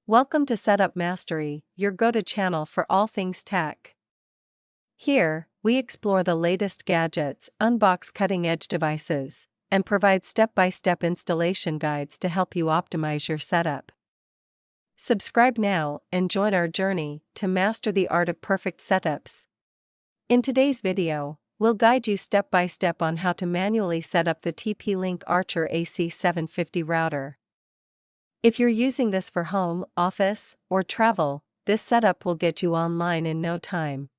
Welcome to Setup Mastery, your go-to channel for all things tech. Here, we explore the latest gadgets, unbox cutting-edge devices, and provide step-by-step installation guides to help you optimize your setup. Subscribe now and join our journey to master the art of perfect setups. In today's video, we'll guide you step-by-step on how to manually set up the TP-Link Archer AC750 router. If you're using this for home, office, or travel, this setup will get you online in no time.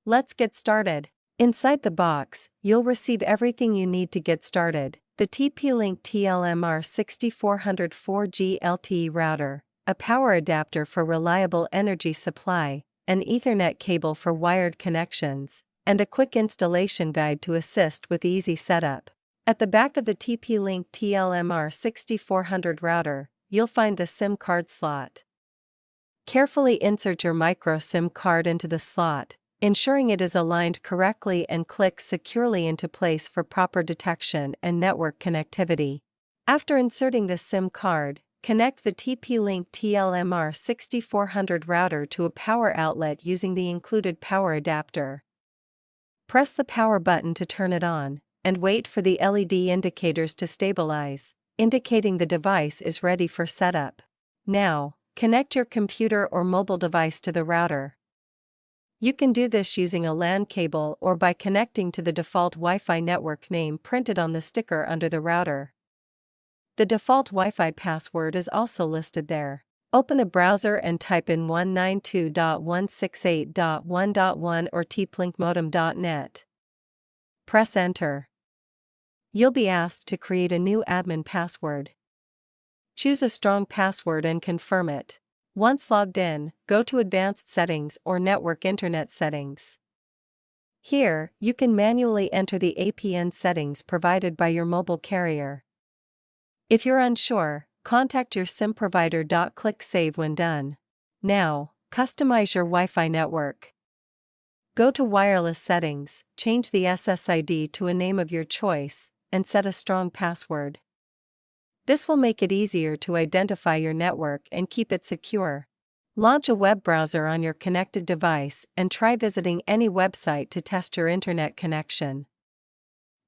Let's get started. Inside the box, you'll receive everything you need to get started: the TP-Link TLMR6400 4G LTE router, a power adapter for reliable energy supply, an Ethernet cable for wired connections, and a quick installation guide to assist with easy setup. At the back of the TP-Link TLMR6400 router, you'll find the SIM card slot. Carefully insert your micro SIM card into the slot, ensuring it is aligned correctly, and click securely into place for proper detection and network connectivity. After inserting the SIM card, connect the TP-Link TLMR6400 router to a power outlet using the included power adapter. Press the power button to turn it on, and wait for the LED indicators to stabilize, indicating the device is ready for setup. Now, connect your computer or mobile device to the router. You can do this using a LAN cable or by connecting to the default Wi-Fi network name printed on the sticker under the router. The default Wi-Fi password is also listed there. Open a browser and type in 192.168.1.1 or tplinkmodem.net. Press Enter. You'll be asked to create a new admin password. Choose a strong password and confirm it. Once logged in, go to Advanced Settings or Network Internet Settings. Here, you can manually enter the APN settings provided by your mobile carrier. If you're unsure, contact your SIM provider. Click Save when done. Now, customize your Wi-Fi network. Go to Wireless Settings, change the SSID to a name of your choice, and set a strong password. This will make it easier to identify your network and keep it secure. Launch a web browser on your connected device and try visiting any website to test your internet connection.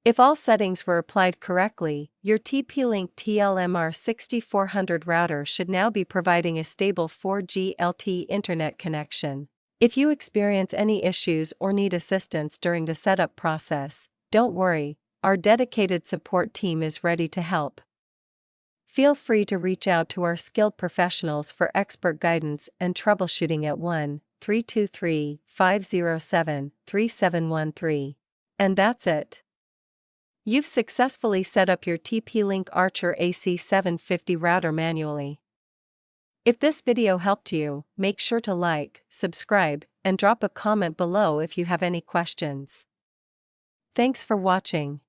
If all settings were applied correctly, your TP-Link TLMR6400 router should now be providing a stable 4G LTE internet connection. If you experience any issues or need assistance during the setup process, don't worry, our dedicated support team is ready to help. Feel free to reach out to our skilled professionals for expert guidance and troubleshooting at 1-323-507-3713. And that's it. You've successfully set up your TP-Link Archer AC750 router manually. If this video helped you, make sure to like, subscribe, and drop a comment below if you have any questions. Thanks for watching.